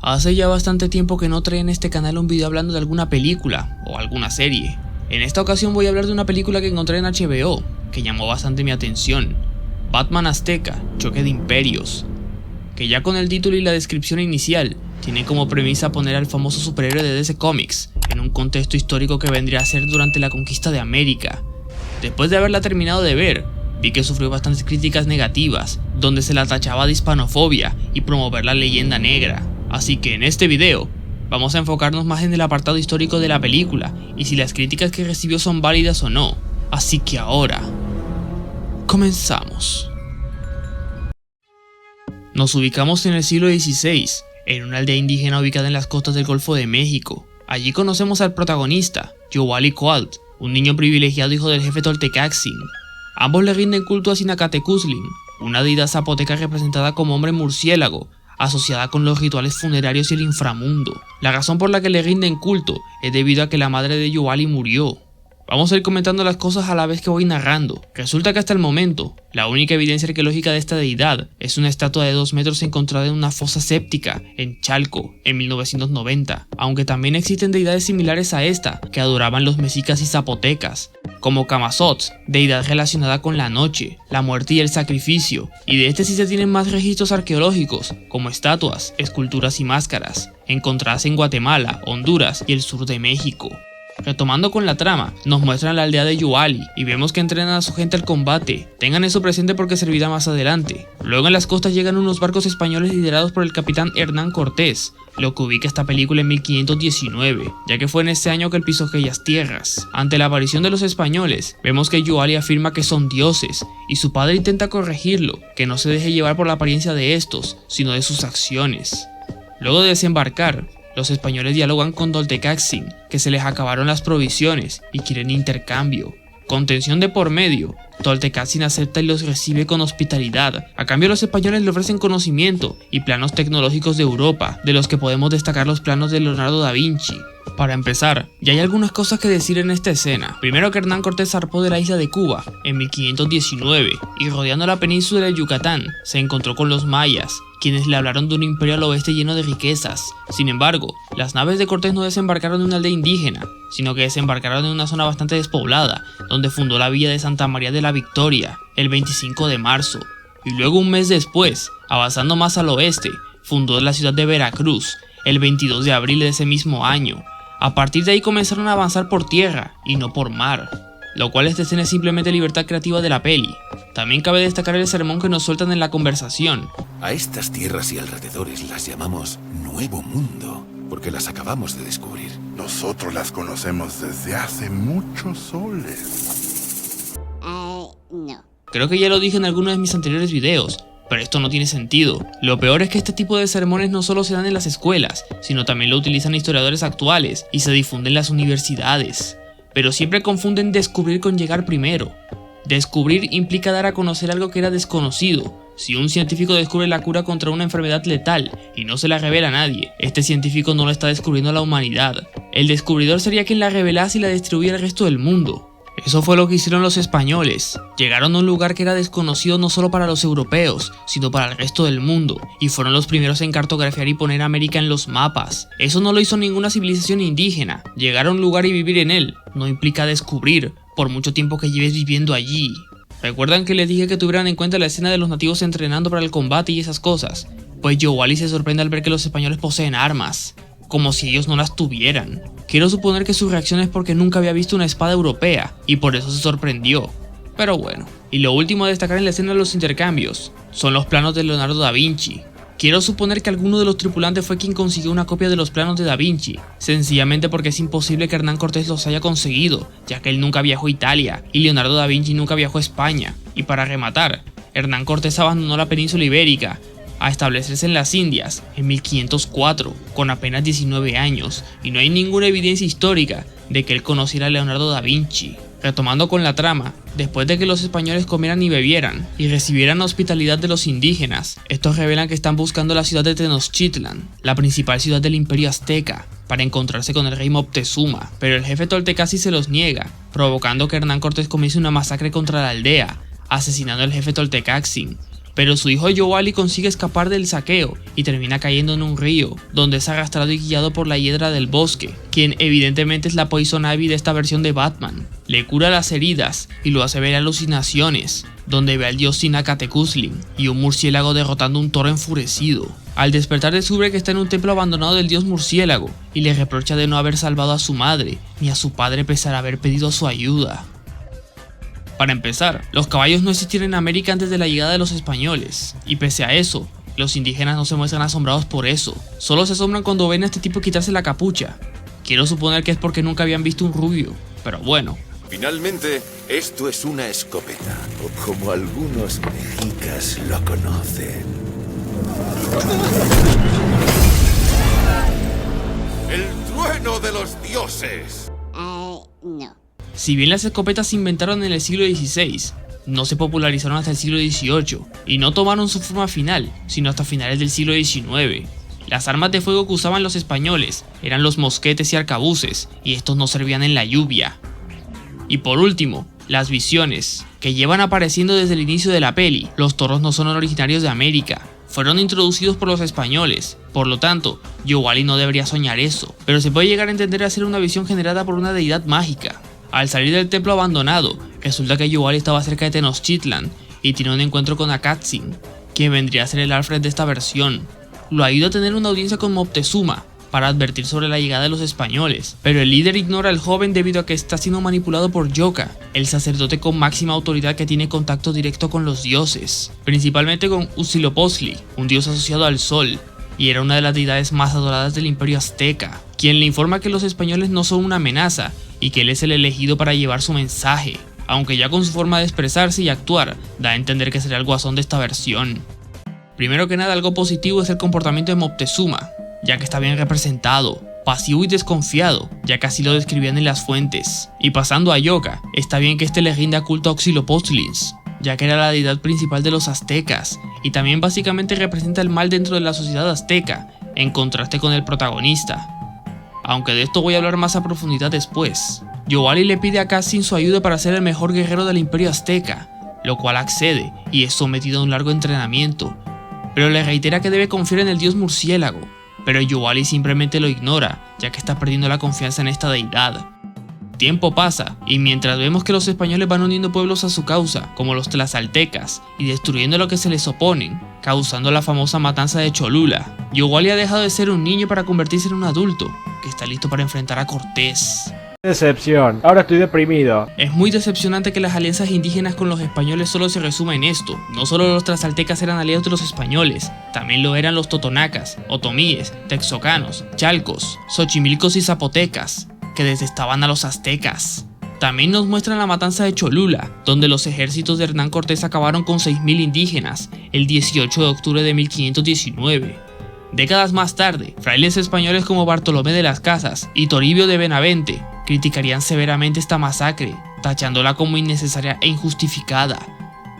Hace ya bastante tiempo que no traía en este canal un video hablando de alguna película o alguna serie. En esta ocasión voy a hablar de una película que encontré en HBO, que llamó bastante mi atención. Batman Azteca, Choque de Imperios, que ya con el título y la descripción inicial, tiene como premisa poner al famoso superhéroe de DC Comics en un contexto histórico que vendría a ser durante la conquista de América. Después de haberla terminado de ver, vi que sufrió bastantes críticas negativas, donde se la tachaba de hispanofobia y promover la leyenda negra. Así que en este video, vamos a enfocarnos más en el apartado histórico de la película y si las críticas que recibió son válidas o no. Así que ahora, comenzamos. Nos ubicamos en el siglo XVI, en una aldea indígena ubicada en las costas del Golfo de México. Allí conocemos al protagonista, Yovalli Coalt, un niño privilegiado hijo del jefe Toltecaxin. Ambos le rinden culto a Sinacatecuzlin, una deidad zapoteca representada como hombre murciélago, asociada con los rituales funerarios y el inframundo. La razón por la que le rinden culto es debido a que la madre de Yovalli murió. Vamos a ir comentando las cosas a la vez que voy narrando. Resulta que hasta el momento, la única evidencia arqueológica de esta deidad es una estatua de 2 metros encontrada en una fosa séptica en Chalco en 1990, aunque también existen deidades similares a esta que adoraban los mexicas y zapotecas, como Camazotz, deidad relacionada con la noche, la muerte y el sacrificio, y de este sí se tienen más registros arqueológicos, como estatuas, esculturas y máscaras, encontradas en Guatemala, Honduras y el sur de México. Retomando con la trama, nos muestran la aldea de Yovalli y vemos que entrenan a su gente al combate. Tengan eso presente porque servirá más adelante. Luego en las costas llegan unos barcos españoles liderados por el capitán Hernán Cortés, lo que ubica esta película en 1519, ya que fue en ese año que él pisó aquellas tierras. Ante la aparición de los españoles, vemos que Yovalli afirma que son dioses, y su padre intenta corregirlo, que no se deje llevar por la apariencia de estos, sino de sus acciones. Luego de desembarcar, los españoles dialogan con Toltecaxin, que se les acabaron las provisiones y quieren intercambio. Con tensión de por medio, Toltecaxin acepta y los recibe con hospitalidad. A cambio los españoles le ofrecen conocimiento y planos tecnológicos de Europa, de los que podemos destacar los planos de Leonardo da Vinci. Para empezar, ya hay algunas cosas que decir en esta escena. Primero que Hernán Cortés zarpó de la isla de Cuba en 1519 y rodeando la península de Yucatán se encontró con los mayas, quienes le hablaron de un imperio al oeste lleno de riquezas. Sin embargo, las naves de Cortés no desembarcaron en una aldea indígena, sino que desembarcaron en una zona bastante despoblada, donde fundó la villa de Santa María de la Victoria el 25 de marzo. Y luego un mes después, avanzando más al oeste, fundó la ciudad de Veracruz el 22 de abril de ese mismo año. A partir de ahí comenzaron a avanzar por tierra y no por mar, lo cual esta escena es simplemente libertad creativa de la peli. También cabe destacar el sermón que nos sueltan en la conversación. A estas tierras y alrededores las llamamos Nuevo Mundo, porque las acabamos de descubrir. Nosotros las conocemos desde hace muchos soles. No. Creo que ya lo dije en alguno de mis anteriores videos, pero esto no tiene sentido. Lo peor es que este tipo de sermones no solo se dan en las escuelas, sino también lo utilizan historiadores actuales y se difunden en las universidades. Pero siempre confunden descubrir con llegar primero. Descubrir implica dar a conocer algo que era desconocido. Si un científico descubre la cura contra una enfermedad letal y no se la revela a nadie, este científico no lo está descubriendo a la humanidad. El descubridor sería quien la revelase y la distribuye al resto del mundo. Eso fue lo que hicieron los españoles. Llegaron a un lugar que era desconocido no solo para los europeos, sino para el resto del mundo, y fueron los primeros en cartografiar y poner a América en los mapas. Eso no lo hizo ninguna civilización indígena. Llegar a un lugar y vivir en él no implica descubrir, por mucho tiempo que lleves viviendo allí. ¿Recuerdan que les dije que tuvieran en cuenta la escena de los nativos entrenando para el combate y esas cosas? Pues Yovalli se sorprende al ver que los españoles poseen armas, como si ellos no las tuvieran. Quiero suponer que su reacción es porque nunca había visto una espada europea y por eso se sorprendió. Pero bueno. Y lo último a destacar en la escena de los intercambios son los planos de Leonardo da Vinci. Quiero suponer que alguno de los tripulantes fue quien consiguió una copia de los planos de Da Vinci, sencillamente porque es imposible que Hernán Cortés los haya conseguido, ya que él nunca viajó a Italia y Leonardo da Vinci nunca viajó a España. Y para rematar, Hernán Cortés abandonó la península ibérica a establecerse en las Indias en 1504, con apenas 19 años, y no hay ninguna evidencia histórica de que él conociera a Leonardo da Vinci. Retomando con la trama, después de que los españoles comieran y bebieran y recibieran hospitalidad de los indígenas, estos revelan que están buscando la ciudad de Tenochtitlan, la principal ciudad del imperio azteca, para encontrarse con el rey Moctezuma, pero el jefe Toltecaci se los niega, provocando que Hernán Cortés comience una masacre contra la aldea, asesinando al jefe Toltecaxin. pero su hijo Yowali consigue escapar del saqueo y termina cayendo en un río, donde es arrastrado y guiado por la hiedra del bosque, quien evidentemente es la Poison Ivy de esta versión de Batman. Le cura las heridas y lo hace ver alucinaciones, donde ve al dios Sinakatekuslin y un murciélago derrotando un toro enfurecido. Al despertar descubre que está en un templo abandonado del dios murciélago y le reprocha de no haber salvado a su madre ni a su padre pese a haber pedido su ayuda. Para empezar, los caballos no existieron en América antes de la llegada de los españoles, y pese a eso, los indígenas no se muestran asombrados por eso, solo se asombran cuando ven a este tipo quitarse la capucha. Quiero suponer que es porque nunca habían visto un rubio, pero bueno. Finalmente, esto es una escopeta, o como algunos mexicas lo conocen. ¡El trueno de los dioses! No. Si bien las escopetas se inventaron en el siglo XVI, no se popularizaron hasta el siglo XVIII y no tomaron su forma final, sino hasta finales del siglo XIX. Las armas de fuego que usaban los españoles eran los mosquetes y arcabuces, y estos no servían en la lluvia. Y por último, las visiones, que llevan apareciendo desde el inicio de la peli. Los toros no son originarios de América, fueron introducidos por los españoles, por lo tanto, Yowali no debería soñar eso, pero se puede llegar a entender a ser una visión generada por una deidad mágica. Al salir del templo abandonado, resulta que Yowali estaba cerca de Tenochtitlan y tiene un encuentro con Akatzin, quien vendría a ser el Alfred de esta versión. Lo ayuda a tener una audiencia con Moctezuma para advertir sobre la llegada de los españoles, pero el líder ignora al joven debido a que está siendo manipulado por Yoka, el sacerdote con máxima autoridad que tiene contacto directo con los dioses, principalmente con Huitzilopochtli, un dios asociado al sol, y era una de las deidades más adoradas del imperio azteca, quien le informa que los españoles no son una amenaza y que él es el elegido para llevar su mensaje, aunque ya con su forma de expresarse y actuar, da a entender que será el guasón de esta versión. Primero que nada, algo positivo es el comportamiento de Moctezuma, ya que está bien representado, pasivo y desconfiado, ya que así lo describían en las fuentes. Y pasando a Yoka, está bien que este le rinda culto a Huitzilopochtli, ya que era la deidad principal de los aztecas, y también básicamente representa el mal dentro de la sociedad azteca, en contraste con el protagonista. Aunque de esto voy a hablar más a profundidad después. Yowali le pide a Akatzin su ayuda para ser el mejor guerrero del imperio azteca, lo cual accede y es sometido a un largo entrenamiento, pero le reitera que debe confiar en el dios murciélago, pero Yowali simplemente lo ignora, ya que está perdiendo la confianza en esta deidad. Tiempo pasa, y mientras vemos que los españoles van uniendo pueblos a su causa, como los tlaxcaltecas, y destruyendo lo que se les oponen, causando la famosa matanza de Cholula, Yowali ha dejado de ser un niño para convertirse en un adulto, que está listo para enfrentar a Cortés. Decepción, ahora estoy deprimido. Es muy decepcionante que las alianzas indígenas con los españoles solo se resuman en esto. No solo los tlaxcaltecas eran aliados de los españoles, también lo eran los totonacas, otomíes, texocanos, chalcos, xochimilcos y zapotecas, que detestaban a los aztecas. También nos muestran la matanza de Cholula, donde los ejércitos de Hernán Cortés acabaron con 6.000 indígenas el 18 de octubre de 1519. Décadas más tarde, frailes españoles como Bartolomé de las Casas y Toribio de Benavente criticarían severamente esta masacre, tachándola como innecesaria e injustificada.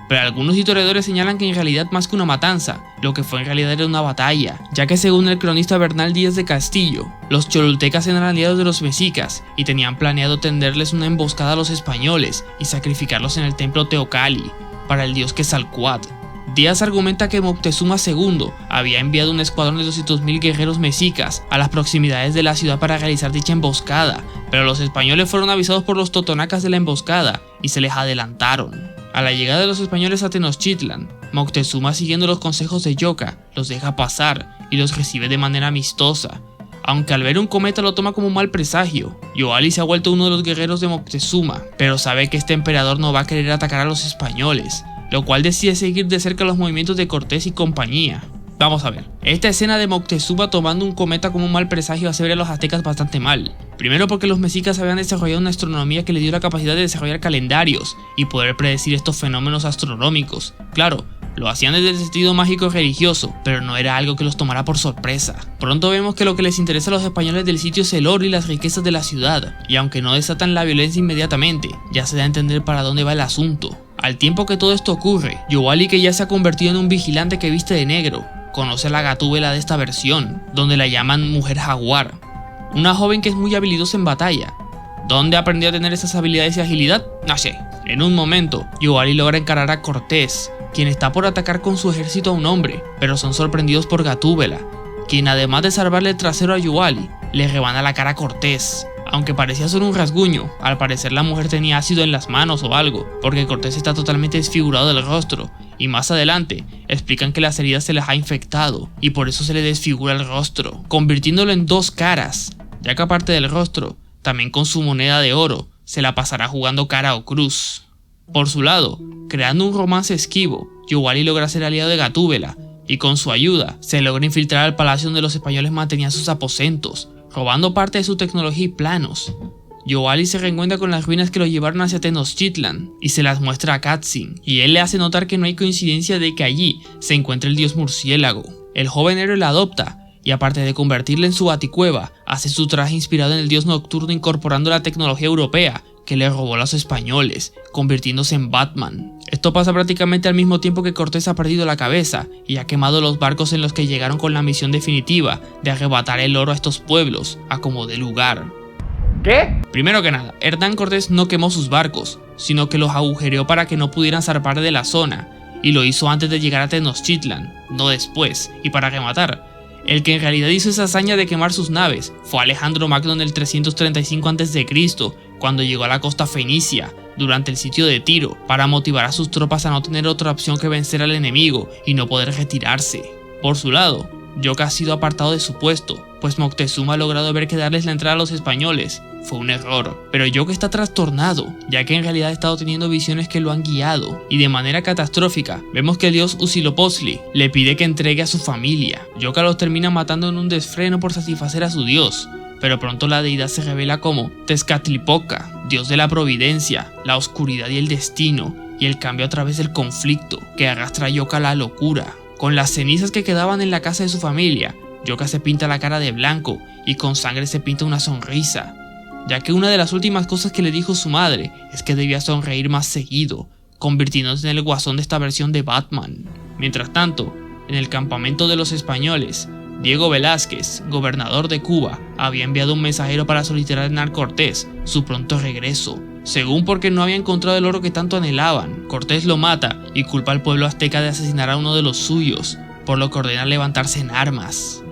Pero algunos historiadores señalan que en realidad más que una matanza, lo que fue en realidad era una batalla, ya que según el cronista Bernal Díaz de Castillo, los cholultecas eran aliados de los mexicas y tenían planeado tenderles una emboscada a los españoles y sacrificarlos en el templo Teocalli, para el dios Quetzalcóatl. Díaz argumenta que Moctezuma II había enviado un escuadrón de 200.000 guerreros mexicas a las proximidades de la ciudad para realizar dicha emboscada, pero los españoles fueron avisados por los totonacas de la emboscada y se les adelantaron. A la llegada de los españoles a Tenochtitlan, Moctezuma, siguiendo los consejos de Yoka, los deja pasar y los recibe de manera amistosa, aunque al ver un cometa lo toma como un mal presagio. Yowali se ha vuelto uno de los guerreros de Moctezuma, pero sabe que este emperador no va a querer atacar a los españoles, lo cual decide seguir de cerca los movimientos de Cortés y compañía. Vamos a ver, esta escena de Moctezuma tomando un cometa como un mal presagio hace ver a los aztecas bastante mal. Primero porque los mexicas habían desarrollado una astronomía que les dio la capacidad de desarrollar calendarios y poder predecir estos fenómenos astronómicos. Claro, lo hacían desde el sentido mágico religioso, pero no era algo que los tomara por sorpresa. Pronto vemos que lo que les interesa a los españoles del sitio es el oro y las riquezas de la ciudad, y aunque no desatan la violencia inmediatamente, ya se da a entender para dónde va el asunto. Al tiempo que todo esto ocurre, Yowali, que ya se ha convertido en un vigilante que viste de negro, conoce a la Gatúbela de esta versión, donde la llaman Mujer Jaguar, una joven que es muy habilidosa en batalla. ¿Dónde aprendió a tener esas habilidades y agilidad? No sé. En un momento, Yowali logra encarar a Cortés, quien está por atacar con su ejército a un hombre, pero son sorprendidos por Gatúbela, quien además de salvarle el trasero a Yuali, le rebana la cara a Cortés. Aunque parecía solo un rasguño, al parecer la mujer tenía ácido en las manos o algo, porque Cortés está totalmente desfigurado del rostro, y más adelante explican que las heridas se les ha infectado, y por eso se le desfigura el rostro, convirtiéndolo en dos caras, ya que aparte del rostro, también con su moneda de oro, se la pasará jugando cara o cruz. Por su lado, creando un romance esquivo, Yuali logra ser aliado de Gatúbela, y con su ayuda, se logra infiltrar al palacio donde los españoles mantenían sus aposentos, robando parte de su tecnología y planos. Yuali se reencuentra con las ruinas que lo llevaron hacia Tenochtitlan y se las muestra a Catzin, y él le hace notar que no hay coincidencia de que allí se encuentre el dios murciélago. El joven héroe la adopta, y aparte de convertirla en su baticueva, hace su traje inspirado en el dios nocturno incorporando la tecnología europea que le robó a los españoles, convirtiéndose en Batman. Esto pasa prácticamente al mismo tiempo que Cortés ha perdido la cabeza y ha quemado los barcos en los que llegaron con la misión definitiva de arrebatar el oro a estos pueblos, a como dé lugar. ¿Qué? Primero que nada, Hernán Cortés no quemó sus barcos, sino que los agujereó para que no pudieran zarpar de la zona, y lo hizo antes de llegar a Tenochtitlan, no después, y para rematar, el que en realidad hizo esa hazaña de quemar sus naves fue Alejandro Magno en el 335 a.C., cuando llegó a la costa fenicia, durante el sitio de Tiro, para motivar a sus tropas a no tener otra opción que vencer al enemigo y no poder retirarse. Por su lado, Yoka ha sido apartado de su puesto, pues Moctezuma ha logrado ver que darles la entrada a los españoles fue un error, pero Yoka está trastornado, ya que en realidad ha estado teniendo visiones que lo han guiado, y de manera catastrófica, vemos que el dios Huitzilopochtli le pide que entregue a su familia. Yoka los termina matando en un desfreno por satisfacer a su dios, pero pronto la deidad se revela como Tezcatlipoca, dios de la providencia, la oscuridad y el destino, y el cambio a través del conflicto, que arrastra a Yoka a la locura. Con las cenizas que quedaban en la casa de su familia, Yoka se pinta la cara de blanco, y con sangre se pinta una sonrisa, ya que una de las últimas cosas que le dijo su madre es que debía sonreír más seguido, convirtiéndose en el guasón de esta versión de Batman. Mientras tanto, en el campamento de los españoles, Diego Velázquez, gobernador de Cuba, había enviado un mensajero para solicitar a Hernán Cortés su pronto regreso, según porque no había encontrado el oro que tanto anhelaban. Cortés lo mata y culpa al pueblo azteca de asesinar a uno de los suyos, por lo que ordena levantarse en armas.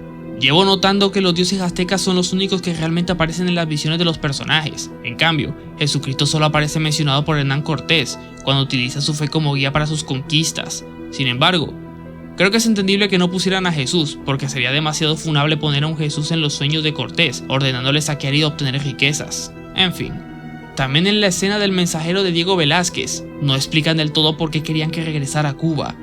Llevo notando que los dioses aztecas son los únicos que realmente aparecen en las visiones de los personajes. En cambio, Jesucristo solo aparece mencionado por Hernán Cortés cuando utiliza su fe como guía para sus conquistas. Sin embargo, creo que es entendible que no pusieran a Jesús, porque sería demasiado funable poner a un Jesús en los sueños de Cortés, ordenándole saquear y obtener riquezas. En fin. También en la escena del mensajero de Diego Velázquez, no explican del todo por qué querían que regresara a Cuba.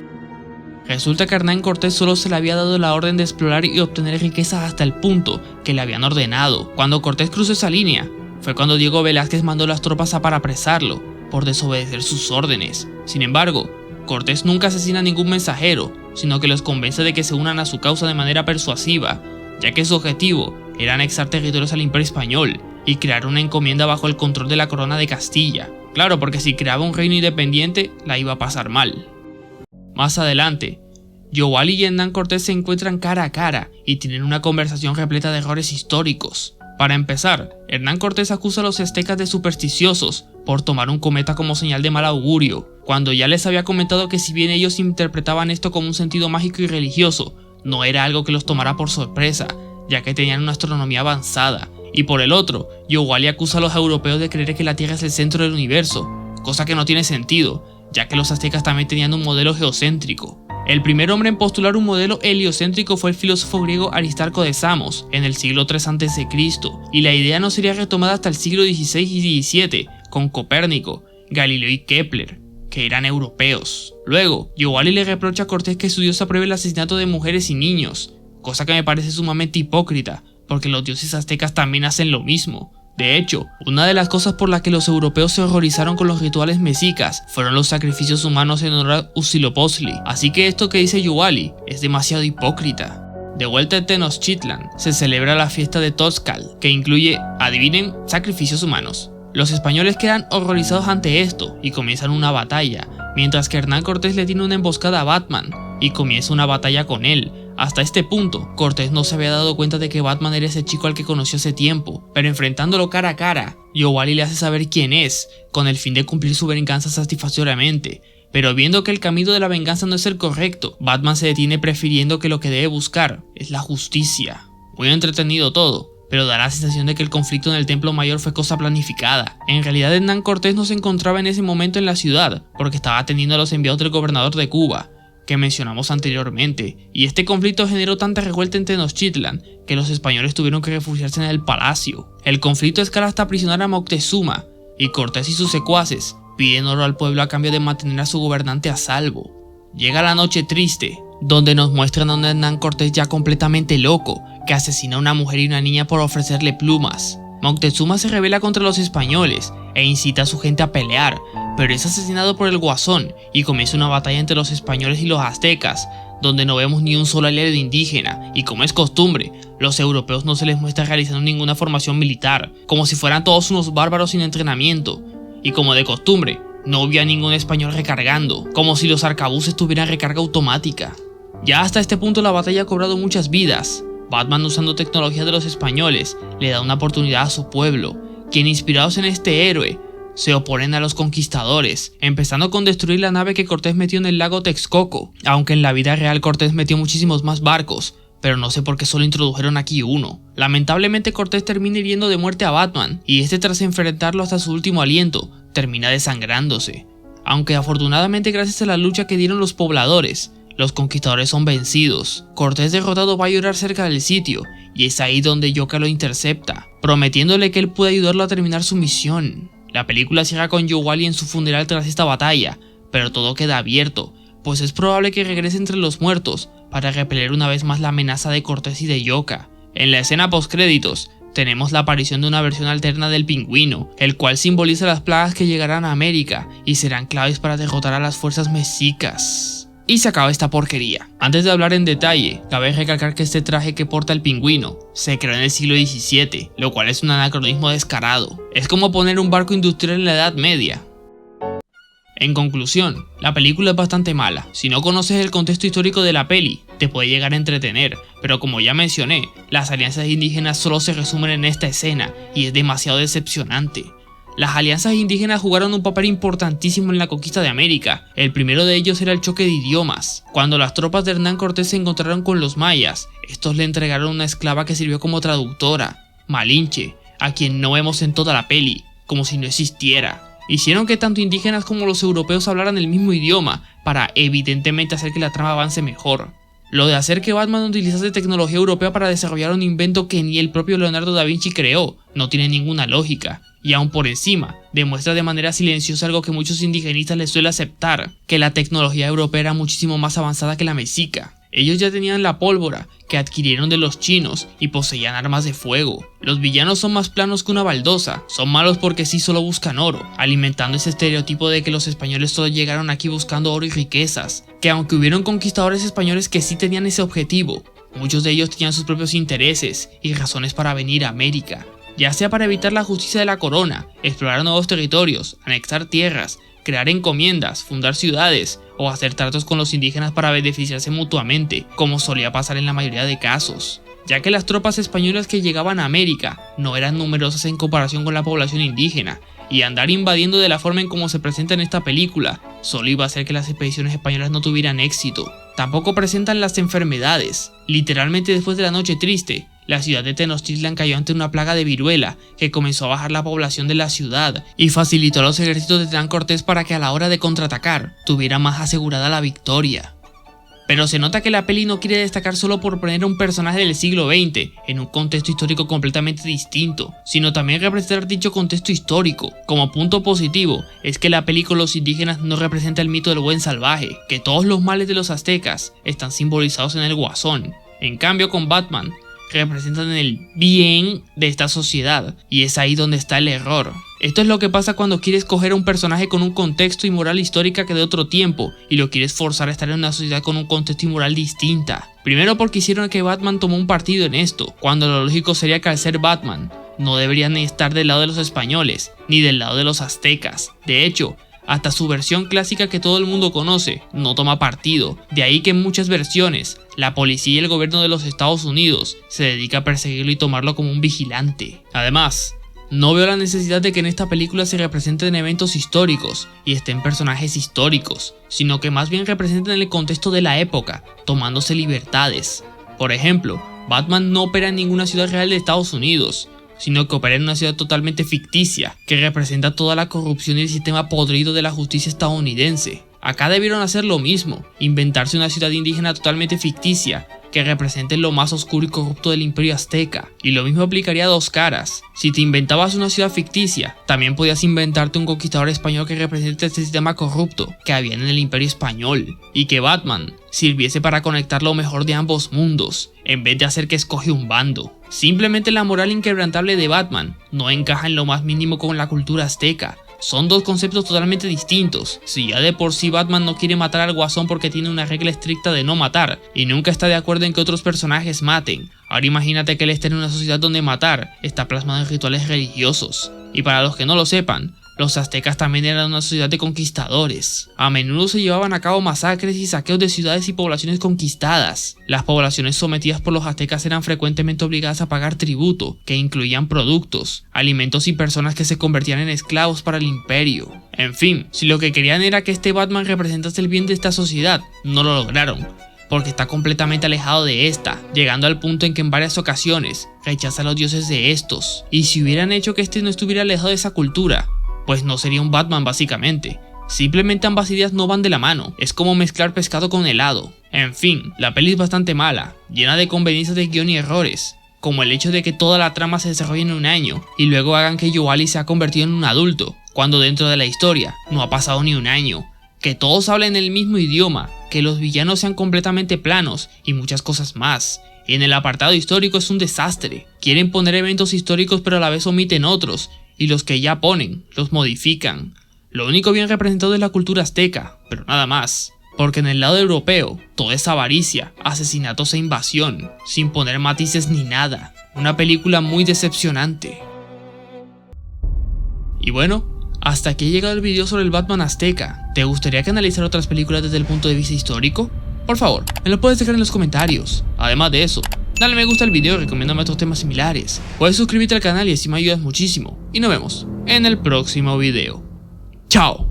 Resulta que Hernán Cortés solo se le había dado la orden de explorar y obtener riquezas hasta el punto que le habían ordenado. Cuando Cortés cruzó esa línea, fue cuando Diego Velázquez mandó las tropas para apresarlo, por desobedecer sus órdenes. Sin embargo, Cortés nunca asesina a ningún mensajero, sino que los convence de que se unan a su causa de manera persuasiva, ya que su objetivo era anexar territorios al Imperio Español y crear una encomienda bajo el control de la corona de Castilla. Claro, porque si creaba un reino independiente, la iba a pasar mal. Más adelante, Yuali y Hernán Cortés se encuentran cara a cara y tienen una conversación repleta de errores históricos. Para empezar, Hernán Cortés acusa a los aztecas de supersticiosos por tomar un cometa como señal de mal augurio, cuando ya les había comentado que si bien ellos interpretaban esto como un sentido mágico y religioso, no era algo que los tomara por sorpresa, ya que tenían una astronomía avanzada. Y por el otro, Yuali acusa a los europeos de creer que la Tierra es el centro del universo, cosa que no tiene sentido, ya que los aztecas también tenían un modelo geocéntrico. El primer hombre en postular un modelo heliocéntrico fue el filósofo griego Aristarco de Samos en el siglo III a.C., y la idea no sería retomada hasta el siglo XVI y XVII con Copérnico, Galileo y Kepler, que eran europeos. Luego, Yuali le reprocha a Cortés que su dios apruebe el asesinato de mujeres y niños, cosa que me parece sumamente hipócrita, porque los dioses aztecas también hacen lo mismo. De hecho, una de las cosas por las que los europeos se horrorizaron con los rituales mexicas fueron los sacrificios humanos en honor a Huitzilopochtli, así que esto que dice Yuali es demasiado hipócrita. De vuelta en Tenochtitlan, se celebra la fiesta de Tozcal, que incluye, adivinen, sacrificios humanos. Los españoles quedan horrorizados ante esto y comienzan una batalla, mientras que Hernán Cortés le tiene una emboscada a Batman y comienza una batalla con él. Hasta este punto, Cortés no se había dado cuenta de que Batman era ese chico al que conoció hace tiempo, pero enfrentándolo cara a cara, Yuali le hace saber quién es, con el fin de cumplir su venganza satisfactoriamente, Pero viendo que el camino de la venganza no es el correcto, Batman se detiene prefiriendo que lo que debe buscar es la justicia. Muy entretenido todo, pero da la sensación de que el conflicto en el Templo Mayor fue cosa planificada. En realidad Hernán Cortés no se encontraba en ese momento en la ciudad, porque estaba atendiendo a los enviados del gobernador de Cuba, que mencionamos anteriormente, y este conflicto generó tanta revuelta en Tenochtitlan que los españoles tuvieron que refugiarse en el palacio. El conflicto escala hasta aprisionar a Moctezuma, y Cortés y sus secuaces piden oro al pueblo a cambio de mantener a su gobernante a salvo. Llega la noche triste, donde nos muestran a un Hernán Cortés ya completamente loco, que asesina a una mujer y una niña por ofrecerle plumas. Moctezuma se rebela contra los españoles e incita a su gente a pelear, pero es asesinado por el Guasón y comienza una batalla entre los españoles y los aztecas, donde no vemos ni un solo aliado indígena, y como es costumbre, los europeos no se les muestra realizando ninguna formación militar, como si fueran todos unos bárbaros sin entrenamiento, y como de costumbre, no vi a ningún español recargando, como si los arcabuces tuvieran recarga automática. Ya hasta este punto la batalla ha cobrado muchas vidas. Batman, usando tecnología de los españoles, le da una oportunidad a su pueblo, quien, inspirados en este héroe, se oponen a los conquistadores, empezando con destruir la nave que Cortés metió en el lago Texcoco, aunque en la vida real Cortés metió muchísimos más barcos, pero no sé por qué solo introdujeron aquí uno. Lamentablemente Cortés termina hiriendo de muerte a Batman, y este, tras enfrentarlo hasta su último aliento, termina desangrándose. Aunque afortunadamente, gracias a la lucha que dieron los pobladores, los conquistadores son vencidos. Cortés derrotado va a llorar cerca del sitio, y es ahí donde Yoka lo intercepta, prometiéndole que él puede ayudarlo a terminar su misión. La película cierra con Yowali en su funeral tras esta batalla, pero todo queda abierto, pues es probable que regrese entre los muertos para repeler una vez más la amenaza de Cortés y de Yoka. En la escena postcréditos tenemos la aparición de una versión alterna del Pingüino, el cual simboliza las plagas que llegarán a América y serán claves para derrotar a las fuerzas mexicas. Y se acaba esta porquería. Antes de hablar en detalle, cabe recalcar que este traje que porta el Pingüino se creó en el siglo XVII, lo cual es un anacronismo descarado. Es como poner un barco industrial en la Edad Media. En conclusión, la película es bastante mala. Si no conoces el contexto histórico de la peli, te puede llegar a entretener, pero como ya mencioné, las alianzas indígenas solo se resumen en esta escena y es demasiado decepcionante. Las alianzas indígenas jugaron un papel importantísimo en la conquista de América. El primero de ellos era el choque de idiomas. Cuando las tropas de Hernán Cortés se encontraron con los mayas, estos le entregaron una esclava que sirvió como traductora, Malinche, a quien no vemos en toda la peli, como si no existiera. Hicieron que tanto indígenas como los europeos hablaran el mismo idioma, para evidentemente hacer que la trama avance mejor. Lo de hacer que Batman utilizase tecnología europea para desarrollar un invento que ni el propio Leonardo da Vinci creó, no tiene ninguna lógica. Y aún por encima, demuestra de manera silenciosa algo que muchos indigenistas les suele aceptar, que la tecnología europea era muchísimo más avanzada que la mexica. Ellos ya tenían la pólvora, que adquirieron de los chinos, y poseían armas de fuego. Los villanos son más planos que una baldosa, son malos porque sí solo buscan oro, alimentando ese estereotipo de que los españoles solo llegaron aquí buscando oro y riquezas, que aunque hubieron conquistadores españoles que sí tenían ese objetivo, muchos de ellos tenían sus propios intereses y razones para venir a América, ya sea para evitar la justicia de la corona, explorar nuevos territorios, anexar tierras, crear encomiendas, fundar ciudades o hacer tratos con los indígenas para beneficiarse mutuamente, como solía pasar en la mayoría de casos, ya que las tropas españolas que llegaban a América no eran numerosas en comparación con la población indígena, y andar invadiendo de la forma en como se presenta en esta película solo iba a hacer que las expediciones españolas no tuvieran éxito. Tampoco presentan las enfermedades. Literalmente después de la noche triste, la ciudad de Tenochtitlan cayó ante una plaga de viruela que comenzó a bajar la población de la ciudad y facilitó a los ejércitos de Hernán Cortés para que a la hora de contraatacar tuviera más asegurada la victoria. Pero se nota que la peli no quiere destacar solo por poner a un personaje del siglo XX en un contexto histórico completamente distinto, sino también representar dicho contexto histórico. Como punto positivo, es que la peli con los indígenas no representa el mito del buen salvaje, que todos los males de los aztecas están simbolizados en el Guasón. En cambio, con Batman, representan el bien de esta sociedad, y es ahí donde está el error. Esto es lo que pasa cuando quieres coger a un personaje con un contexto y moral histórica que de otro tiempo y lo quieres forzar a estar en una sociedad con un contexto y moral distinta. Primero porque hicieron que Batman tomó un partido en esto, cuando lo lógico sería que al ser Batman no deberían ni estar del lado de los españoles ni del lado de los aztecas. De hecho, hasta su versión clásica que todo el mundo conoce no toma partido, de ahí que en muchas versiones la policía y el gobierno de los Estados Unidos se dedica a perseguirlo y tomarlo como un vigilante. Además, No veo la necesidad de que en esta película se representen eventos históricos y estén personajes históricos, sino que más bien representen el contexto de la época, tomándose libertades. Por ejemplo, Batman no opera en ninguna ciudad real de Estados Unidos, sino que opera en una ciudad totalmente ficticia, que representa toda la corrupción y el sistema podrido de la justicia estadounidense. Acá debieron hacer lo mismo, inventarse una ciudad indígena totalmente ficticia, que represente lo más oscuro y corrupto del Imperio Azteca, y lo mismo aplicaría a Dos Caras. Si te inventabas una ciudad ficticia, también podías inventarte un conquistador español que represente este sistema corrupto que había en el Imperio Español, y que Batman sirviese para conectar lo mejor de ambos mundos, en vez de hacer que escoge un bando. Simplemente la moral inquebrantable de Batman no encaja en lo más mínimo con la cultura azteca. Son dos conceptos totalmente distintos. Si ya de por sí Batman no quiere matar al Guasón porque tiene una regla estricta de no matar y nunca está de acuerdo en que otros personajes maten, ahora imagínate que él esté en una sociedad donde matar está plasmado en rituales religiosos. Y para los que no lo sepan, los aztecas también eran una sociedad de conquistadores. A menudo se llevaban a cabo masacres y saqueos de ciudades y poblaciones conquistadas. Las poblaciones sometidas por los aztecas eran frecuentemente obligadas a pagar tributo, que incluían productos, alimentos y personas que se convertían en esclavos para el imperio. En fin, si lo que querían era que este Batman representase el bien de esta sociedad, no lo lograron, porque está completamente alejado de esta, llegando al punto en que en varias ocasiones rechaza a los dioses de estos. Y si hubieran hecho que este no estuviera alejado de esa cultura, pues no sería un Batman básicamente. Simplemente ambas ideas no van de la mano, es como mezclar pescado con helado. En fin, la peli es bastante mala, llena de conveniencias de guión y errores, como el hecho de que toda la trama se desarrolle en un año y luego hagan que Joe Ali se ha convertido en un adulto, cuando dentro de la historia no ha pasado ni un año, que todos hablen el mismo idioma, que los villanos sean completamente planos y muchas cosas más. Y en el apartado histórico es un desastre, quieren poner eventos históricos pero a la vez omiten otros, y los que ya ponen, los modifican. Lo único bien representado es la cultura azteca, pero nada más. Porque en el lado europeo, todo es avaricia, asesinatos e invasión, sin poner matices ni nada. Una película muy decepcionante. Y bueno, hasta aquí ha llegado el video sobre el Batman azteca. ¿Te gustaría que analizara otras películas desde el punto de vista histórico? Por favor, me lo puedes dejar en los comentarios. Además de eso, dale me gusta al video y recomiéndame otros temas similares. Puedes suscribirte al canal y así me ayudas muchísimo. Y nos vemos en el próximo video. ¡Chao!